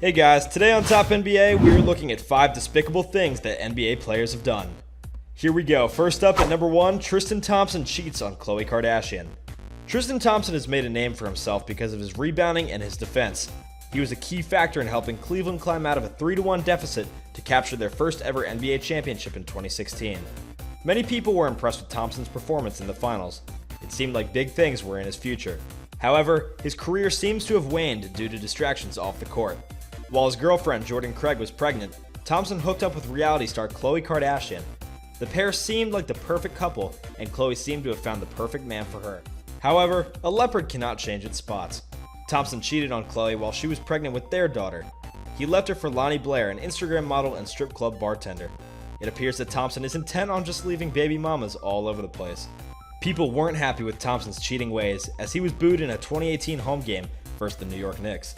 Hey guys, today on Top NBA, we are looking at 5 despicable things that NBA players have done. Here we go. First up at number 1, Tristan Thompson cheats on Khloe Kardashian. Tristan Thompson has made a name for himself because of his rebounding and his defense. He was a key factor in helping Cleveland climb out of a 3-1 deficit to capture their first ever NBA championship in 2016. Many people were impressed with Thompson's performance in the finals. It seemed like big things were in his future. However, his career seems to have waned due to distractions off the court. While his girlfriend, Jordan Craig, was pregnant, Thompson hooked up with reality star Khloe Kardashian. The pair seemed like the perfect couple, and Khloe seemed to have found the perfect man for her. However, a leopard cannot change its spots. Thompson cheated on Khloe while she was pregnant with their daughter. He left her for Lonnie Blair, an Instagram model and strip club bartender. It appears that Thompson is intent on just leaving baby mamas all over the place. People weren't happy with Thompson's cheating ways, as he was booed in a 2018 home game versus the New York Knicks.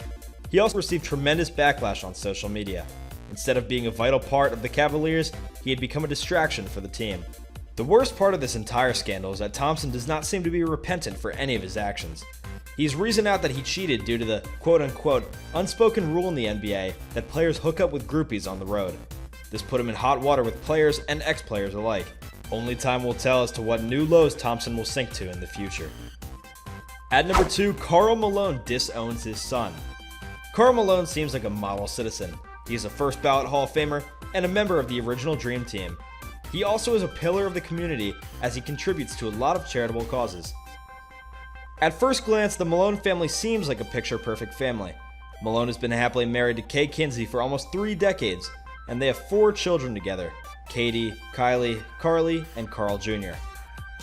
He also received tremendous backlash on social media. Instead of being a vital part of the Cavaliers, he had become a distraction for the team. The worst part of this entire scandal is that Thompson does not seem to be repentant for any of his actions. He's reasoned out that he cheated due to the quote-unquote unspoken rule in the NBA that players hook up with groupies on the road. This put him in hot water with players and ex-players alike. Only time will tell as to what new lows Thompson will sink to in the future. At number 2, Karl Malone disowns his son. Karl Malone seems like a model citizen. He is a first ballot Hall of Famer and a member of the original Dream Team. He also is a pillar of the community as he contributes to a lot of charitable causes. At first glance, the Malone family seems like a picture-perfect family. Malone has been happily married to Kay Kinsey for almost 3 decades, and they have 4 children together: Katie, Kylie, Carly, and Carl Jr.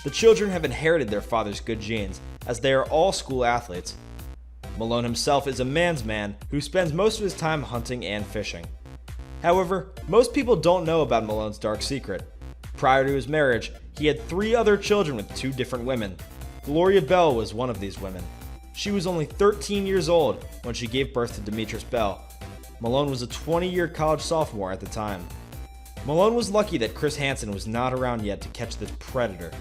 The children have inherited their father's good genes, as they are all school athletes. Malone himself is a man's man who spends most of his time hunting and fishing. However, most people don't know about Malone's dark secret. Prior to his marriage, he had 3 other children with 2 different women. Gloria Bell was one of these women. She was only 13 years old when she gave birth to Demetrius Bell. Malone was a 20-year college sophomore at the time. Malone was lucky that Chris Hansen was not around yet to catch this predator.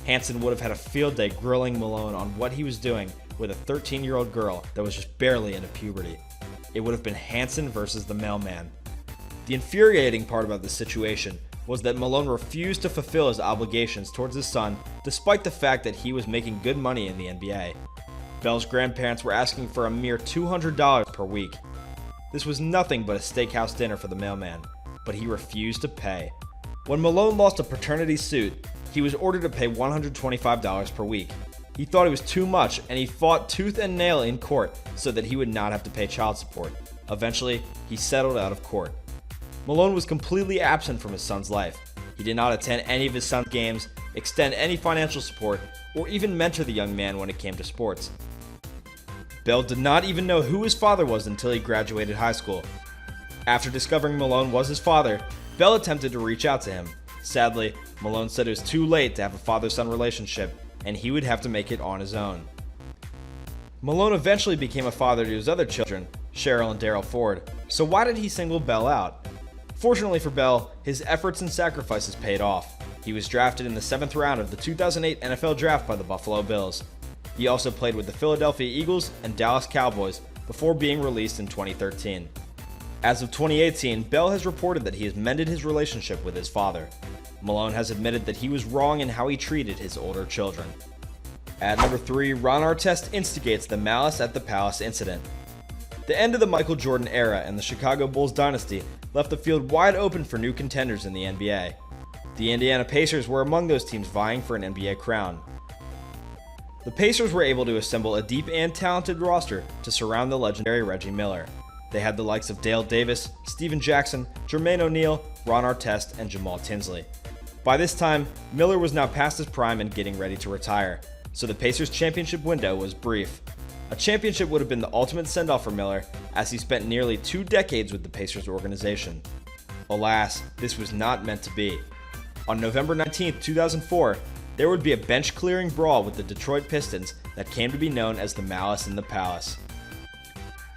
Hansen would have had a field day grilling Malone on what he was doing with a 13-year-old girl that was just barely into puberty. It would have been Hansen versus the mailman. The infuriating part about this situation was that Malone refused to fulfill his obligations towards his son despite the fact that he was making good money in the NBA. Bell's grandparents were asking for a mere $200 per week. This was nothing but a steakhouse dinner for the mailman, but he refused to pay. When Malone lost a paternity suit, he was ordered to pay $125 per week. He thought it was too much, and he fought tooth and nail in court so that he would not have to pay child support. Eventually, he settled out of court. Malone was completely absent from his son's life. He did not attend any of his son's games, extend any financial support, or even mentor the young man when it came to sports. Bell did not even know who his father was until he graduated high school. After discovering Malone was his father, Bell attempted to reach out to him. Sadly, Malone said it was too late to have a father-son relationship, and he would have to make it on his own. Malone eventually became a father to his other children, Cheryl and Daryl Ford, so why did he single Bell out? Fortunately for Bell, his efforts and sacrifices paid off. He was drafted in the 7th round of the 2008 NFL Draft by the Buffalo Bills. He also played with the Philadelphia Eagles and Dallas Cowboys before being released in 2013. As of 2018, Bell has reported that he has mended his relationship with his father. Malone has admitted that he was wrong in how he treated his older children. At number 3, Ron Artest instigates the Malice at the Palace incident. The end of the Michael Jordan era and the Chicago Bulls dynasty left the field wide open for new contenders in the NBA. The Indiana Pacers were among those teams vying for an NBA crown. The Pacers were able to assemble a deep and talented roster to surround the legendary Reggie Miller. They had the likes of Dale Davis, Steven Jackson, Jermaine O'Neal, Ron Artest, and Jamal Tinsley. By this time, Miller was now past his prime and getting ready to retire, so the Pacers' championship window was brief. A championship would have been the ultimate send-off for Miller, as he spent nearly 2 decades with the Pacers organization. Alas, this was not meant to be. On November 19, 2004, there would be a bench-clearing brawl with the Detroit Pistons that came to be known as the Malice in the Palace.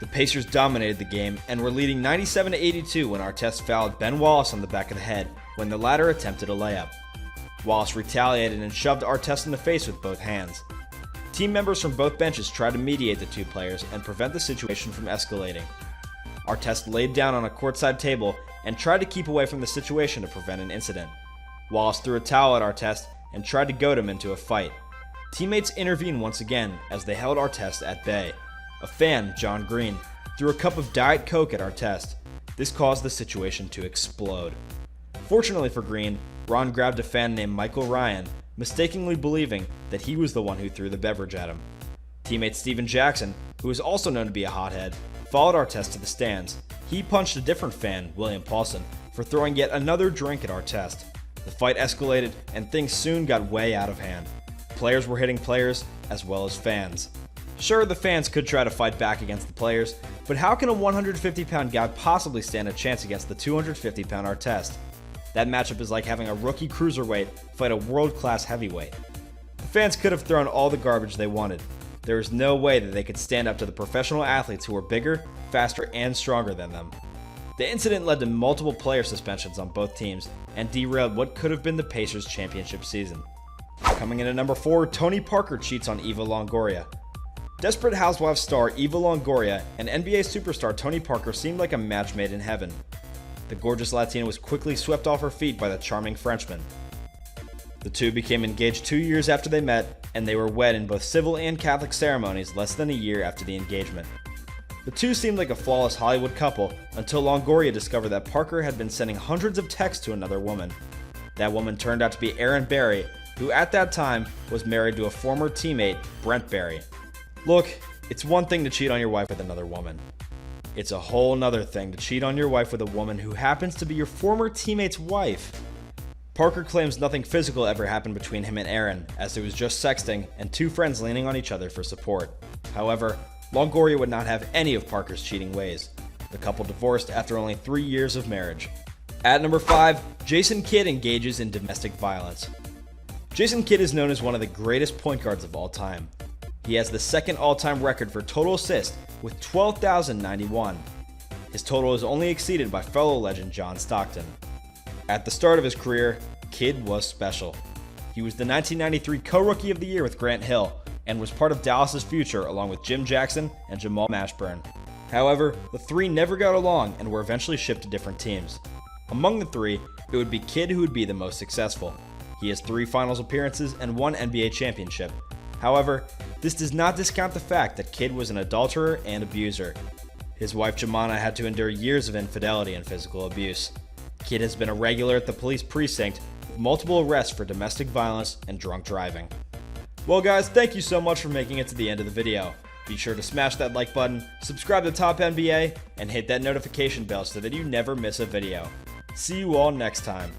The Pacers dominated the game and were leading 97-82 when Artest fouled Ben Wallace on the back of the head when the latter attempted a layup. Wallace retaliated and shoved Artest in the face with both hands. Team members from both benches tried to mediate the 2 players and prevent the situation from escalating. Artest laid down on a courtside table and tried to keep away from the situation to prevent an incident. Wallace threw a towel at Artest and tried to goad him into a fight. Teammates intervened once again as they held Artest at bay. A fan, John Green, threw a cup of Diet Coke at Artest. This caused the situation to explode. Fortunately for Green, Ron grabbed a fan named Michael Ryan, mistakenly believing that he was the one who threw the beverage at him. Teammate Steven Jackson, who is also known to be a hothead, followed Artest to the stands. He punched a different fan, William Paulson, for throwing yet another drink at Artest. The fight escalated and things soon got way out of hand. Players were hitting players as well as fans. Sure, the fans could try to fight back against the players, but how can a 150-pound guy possibly stand a chance against the 250-pound Artest? That matchup is like having a rookie cruiserweight fight a world-class heavyweight. The fans could have thrown all the garbage they wanted. There is no way that they could stand up to the professional athletes who were bigger, faster, and stronger than them. The incident led to multiple player suspensions on both teams and derailed what could have been the Pacers' championship season. Coming in at number 4, Tony Parker cheats on Eva Longoria. Desperate Housewives star Eva Longoria and NBA superstar Tony Parker seemed like a match made in heaven. The gorgeous Latina was quickly swept off her feet by the charming Frenchman. The two became engaged 2 years after they met, and they were wed in both civil and Catholic ceremonies less than a year after the engagement. The two seemed like a flawless Hollywood couple until Longoria discovered that Parker had been sending hundreds of texts to another woman. That woman turned out to be Erin Barry, who at that time was married to a former teammate, Brent Barry. Look, it's one thing to cheat on your wife with another woman. It's a whole nother thing to cheat on your wife with a woman who happens to be your former teammate's wife. Parker claims nothing physical ever happened between him and Erin, as it was just sexting and two friends leaning on each other for support. However, Longoria would not have any of Parker's cheating ways. The couple divorced after only 3 years of marriage. At number 5, Jason Kidd engages in domestic violence. Jason Kidd is known as one of the greatest point guards of all time. He has the second all-time record for total assists with 12,091. His total is only exceeded by fellow legend John Stockton. At the start of his career, Kidd was special. He was the 1993 Co-Rookie of the Year with Grant Hill and was part of Dallas's future along with Jim Jackson and Jamal Mashburn. However, the three never got along and were eventually shipped to different teams. Among the three, it would be Kidd who would be the most successful. He has 3 finals appearances and 1 NBA championship. However, this does not discount the fact that Kidd was an adulterer and abuser. His wife Jemana had to endure years of infidelity and physical abuse. Kidd has been a regular at the police precinct with multiple arrests for domestic violence and drunk driving. Well guys, thank you so much for making it to the end of the video. Be sure to smash that like button, subscribe to Top NBA, and hit that notification bell so that you never miss a video. See you all next time.